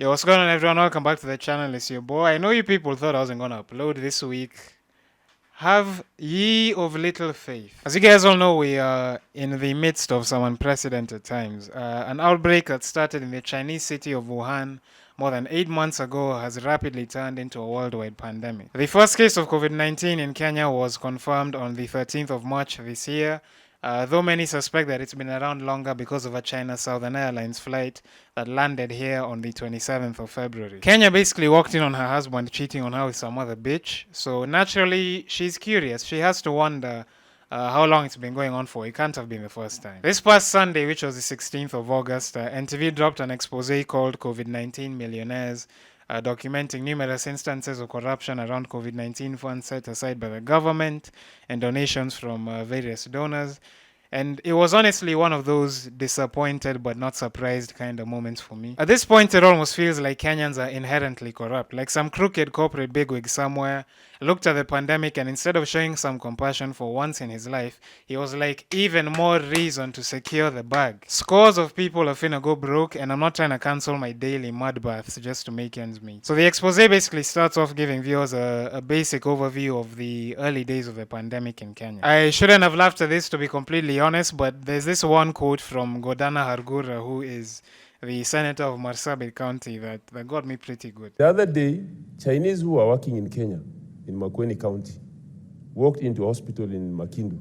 Yo, what's going on, everyone? Welcome back to the channel. It's your boy. I know you people thought I wasn't gonna upload this week. Have ye of little faith. As you guys all know, we are in the midst of some unprecedented times. An outbreak that started in the Chinese city of Wuhan more than 8 months ago has rapidly turned into a worldwide pandemic. The first case of COVID-19 in Kenya was confirmed on the 13th of March this year, though many suspect that it's been around longer because of a China Southern Airlines flight that landed here on the 27th of February. Kenya basically walked in on her husband cheating on her with some other bitch, so naturally she's curious. She has to wonder how long it's been going on for. It can't have been the first time. This past Sunday, which was the 16th of August, NTV dropped an expose called COVID-19 Millionaires, documenting numerous instances of corruption around COVID-19 funds set aside by the government and donations from various donors. And it was honestly one of those disappointed but not surprised kind of moments for me. At this point, it almost feels like Kenyans are inherently corrupt. Like some crooked corporate bigwig somewhere looked at the pandemic and instead of showing some compassion for once in his life, he was like, even more reason to secure the bag. Scores of people are finna go broke, and I'm not trying to cancel my daily mud baths just to make ends meet. So the expose basically starts off giving viewers a basic overview of the early days of the pandemic in Kenya. I shouldn't have laughed at this, to be completely honest, but there's this one quote from Godana Hargura, who is the senator of Marsabit County, that got me pretty good. The other day, Chinese who are working in Kenya, in Makueni County, walked into a hospital in Makindu.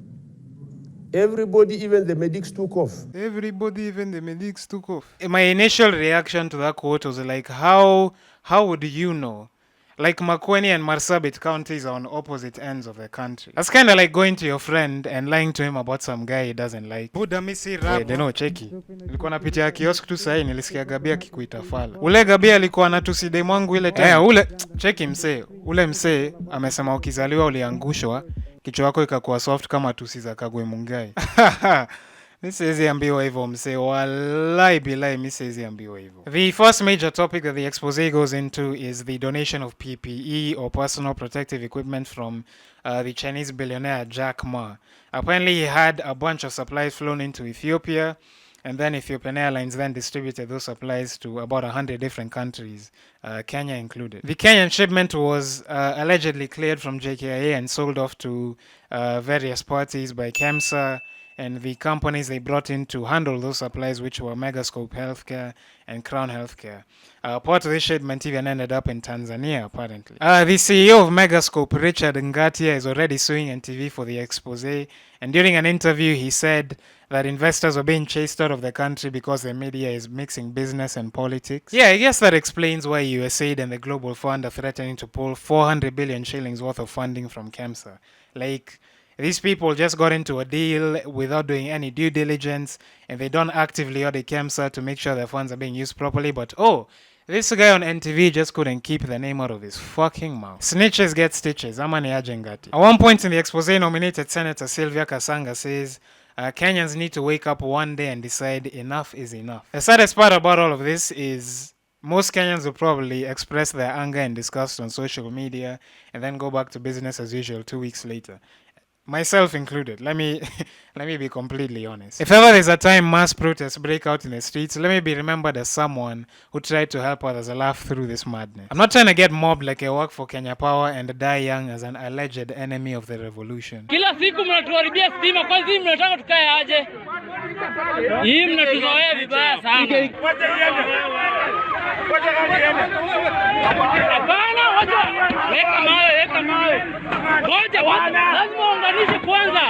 Everybody, even the medics, took off. Everybody, even the medics, took off. My initial reaction to that quote was like, how would you know? Like Makueni and Marsabit counties are on opposite ends of the country. That's kind of like going to your friend and lying to him about some guy he doesn't like. Buda misi rap. Wait, no, cheki. Nilikuwa napitia kiosk tu sahi, nilisikia Gabia akikuita fala. Ule Gabia alikuwa anatuside mwangu ile tena. Ule, cheki msee. Ule msee amesema ukizaliwa uliangushwa, kichwa yako ikakuwa soft kama tusi za Kagwe Mungai. Mi siwezi ambiwa hivyo msee, walai bilai mi siwezi ambiwa hivyo. The first major topic that the expose goes into is the donation of PPE or personal protective equipment from the Chinese billionaire Jack Ma. Apparently he had a bunch of supplies flown into Ethiopia, and then Ethiopian Airlines then distributed those supplies to about 100 different countries, Kenya included. The Kenyan shipment was allegedly cleared from JKIA and sold off to various parties by KEMSA and the companies they brought in to handle those supplies, which were Megascope Healthcare and Crown Healthcare. Part of this shipment even ended up in Tanzania, apparently. The CEO of Megascope, Richard Ngatia, is already suing NTV for the expose, and during an interview he said that investors are being chased out of the country because the media is mixing business and politics. Yeah, I guess that explains why USAID and the Global Fund are threatening to pull 400 billion shillings worth of funding from KEMSA. Like, these people just got into a deal without doing any due diligence, and they don't actively audit KEMSA to make sure their funds are being used properly, but this guy on NTV just couldn't keep the name out of his fucking mouth. Snitches get stitches. Amani Ajengati. At one point in the expose, nominated Senator Sylvia Kasanga says Kenyans need to wake up one day and decide enough is enough. The saddest part about all of this is most Kenyans will probably express their anger and disgust on social media and then go back to business as usual 2 weeks later. Myself included. Let me be completely honest. If ever there's a time mass protests break out in the streets, let me be remembered as someone who tried to help others laugh through this madness. I'm not trying to get mobbed like I work for Kenya Power and die young as an alleged enemy of the revolution. Kila siku mnatuharibia stima, kwanza hii mnataka tukae aje? Hii mnatuzoea vibaya sana. Hapana, wacha. Weka mawe. Ngoja wacha. Lazima unganishe kwanza.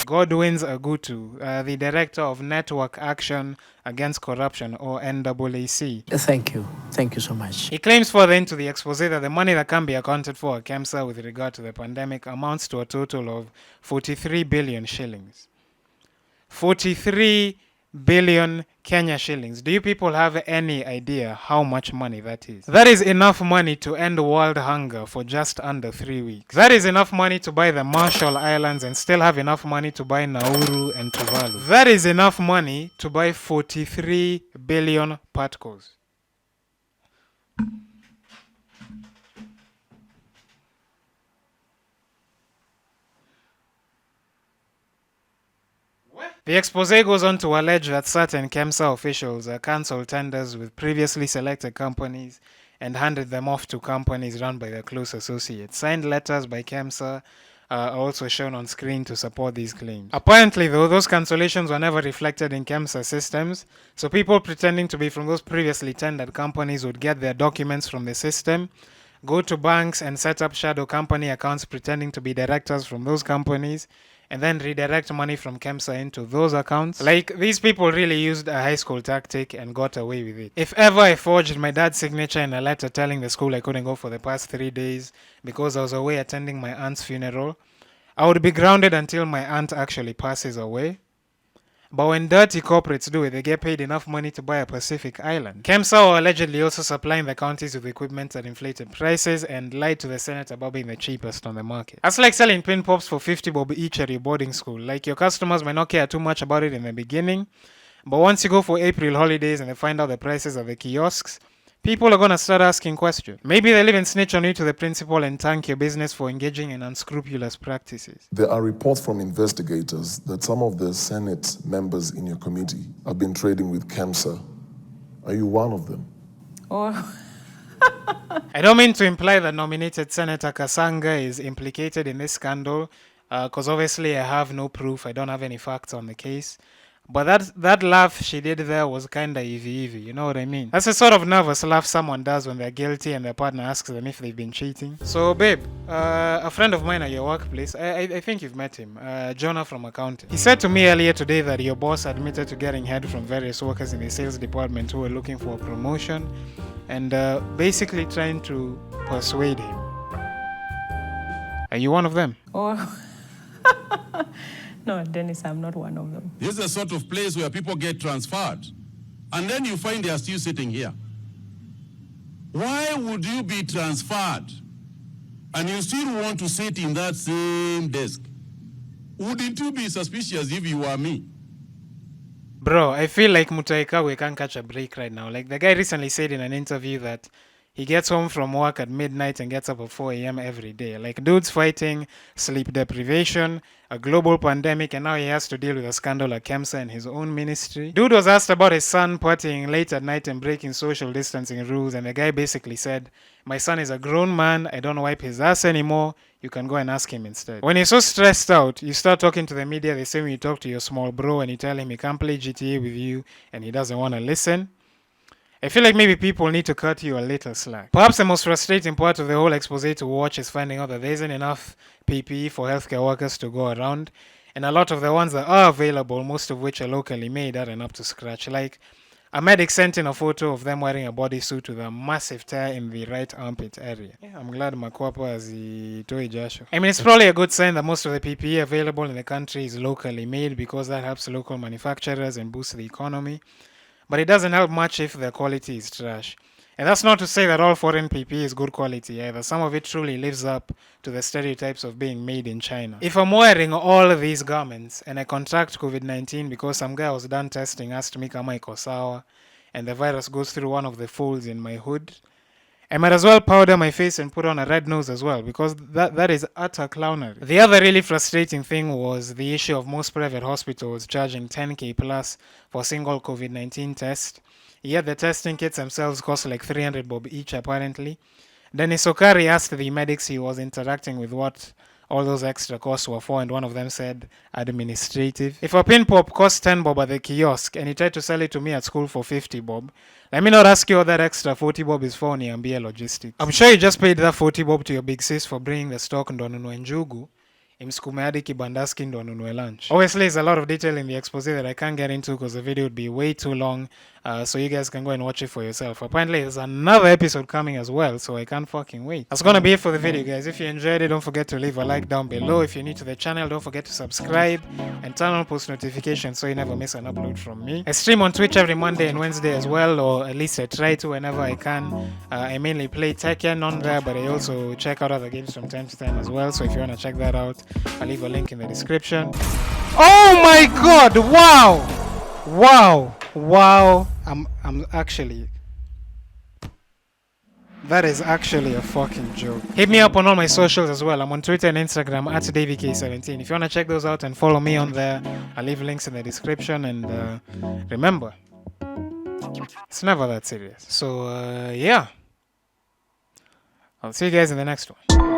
Godwin's Agutu, the director of Network Action Against Corruption, or NAAC. Thank you. Thank you so much. He claims further into the expose that the money that can be accounted for at KEMSA with regard to the pandemic amounts to a total of 43 billion shillings. 43 billion Kenya shillings. Do you people have any idea how much money that is? That is enough money to end world hunger for just under 3 weeks. That is enough money to buy the Marshall Islands and still have enough money to buy Nauru and Tuvalu. That is enough money to buy 43 billion Patkos. The expose goes on to allege that certain KEMSA officials cancelled tenders with previously selected companies and handed them off to companies run by their close associates. Signed letters by KEMSA are also shown on screen to support these claims. Apparently, though, those cancellations were never reflected in KEMSA systems, so people pretending to be from those previously tendered companies would get their documents from the system, go to banks and set up shadow company accounts pretending to be directors from those companies, and then redirect money from KEMSA into those accounts. Like, these people really used a high school tactic and got away with it. If ever I forged my dad's signature in a letter telling the school I couldn't go for the past 3 days because I was away attending my aunt's funeral, I would be grounded until my aunt actually passes away. But when dirty corporates do it, they get paid enough money to buy a Pacific island. KEMSA were allegedly also supplying the counties with equipment at inflated prices and lied to the Senate about being the cheapest on the market. That's like selling pin pops for 50 bob each at your boarding school. Like, your customers might not care too much about it in the beginning, but once you go for April holidays and they find out the prices of the kiosks, people are going to start asking questions. Maybe they'll even snitch on you to the principal and tank your business for engaging in unscrupulous practices. There are reports from investigators that some of the Senate members in your committee have been trading with KEMSA. Are you one of them? Oh. I don't mean to imply that nominated Senator Kasanga is implicated in this scandal, because obviously I have no proof, I don't have any facts on the case. But that laugh she did there was kinda easy, you know what I mean? That's the sort of nervous laugh someone does when they're guilty and their partner asks them if they've been cheating. So babe, a friend of mine at your workplace, I think you've met him, Jonah from accounting. He said to me earlier today that your boss admitted to getting head from various workers in the sales department who were looking for a promotion and basically trying to persuade him. Are you one of them? Oh. No, Dennis, I'm not one of them. This is the sort of place where people get transferred. And then you find they are still sitting here. Why would you be transferred and you still want to sit in that same desk? Wouldn't you be suspicious if you were me? Bro, I feel like Mutaikawe can't catch a break right now. Like, the guy recently said in an interview that he gets home from work at midnight and gets up at 4 a.m. every day. Like, dude's fighting sleep deprivation, a global pandemic, and now he has to deal with a scandal at KEMSA in his own ministry. Dude was asked about his son partying late at night and breaking social distancing rules, and the guy basically said, "My son is a grown man, I don't wipe his ass anymore, you can go and ask him instead." When you're so stressed out, you start talking to the media the same way you talk to your small bro and you tell him he can't play GTA with you and he doesn't want to listen. I feel like maybe people need to cut you a little slack. Perhaps the most frustrating part of the whole expose to watch is finding out that there isn't enough PPE for healthcare workers to go around, and a lot of the ones that are available, most of which are locally made, aren't up to scratch. Like, a medic sent in a photo of them wearing a bodysuit with a massive tear in the right armpit area. Yeah, I'm glad Makwapa has the toy jasho. I mean, it's probably a good sign that most of the PPE available in the country is locally made, because that helps local manufacturers and boosts the economy. But it doesn't help much if the quality is trash. And that's not to say that all foreign PPE is good quality either. Some of it truly lives up to the stereotypes of being made in China. If I'm wearing all of these garments and I contract COVID-19 because some guy was done testing asked me kama iko sawa and the virus goes through one of the folds in my hood, I might as well powder my face and put on a red nose as well, because that is utter clownery. The other really frustrating thing was the issue of most private hospitals charging 10k plus for a single COVID-19 test, yet the testing kits themselves cost like 300 bob each apparently. Dennis Okari asked the medics he was interacting with what all those extra costs were for, and one of them said administrative. If a pin pop costs 10 bob at the kiosk and you try to sell it to me at school for 50 bob, let me not ask you what that extra 40 bob is for, niambie logistics. I'm sure you just paid that 40 bob to your big sis for bringing the stock ndo anunue njugu, imsukume hadi kibandaski ndo anunue lunch. Obviously, there's a lot of detail in the expose that I can't get into because the video would be way too long, so you guys can go and watch it for yourself. Apparently, there's another episode coming as well, so I can't fucking wait. That's gonna be it for the video, guys. If you enjoyed it, don't forget to leave a like down below. If you're new to the channel, don't forget to subscribe and turn on post notifications so you never miss an upload from me. I stream on Twitch every Monday and Wednesday as well, or at least I try to whenever I can. I mainly play Tekken on there, but I also check out other games from time to time as well, so if you wanna check that out, I'll leave a link in the description. Oh my god, wow, I'm actually That is actually a fucking joke. Hit me up on all my socials as well. I'm on Twitter and Instagram at DavyK17. If you want to check those out and follow me on there, I'll leave links in the description. And remember, it's never that serious. So, yeah. I'll see you guys in the next one.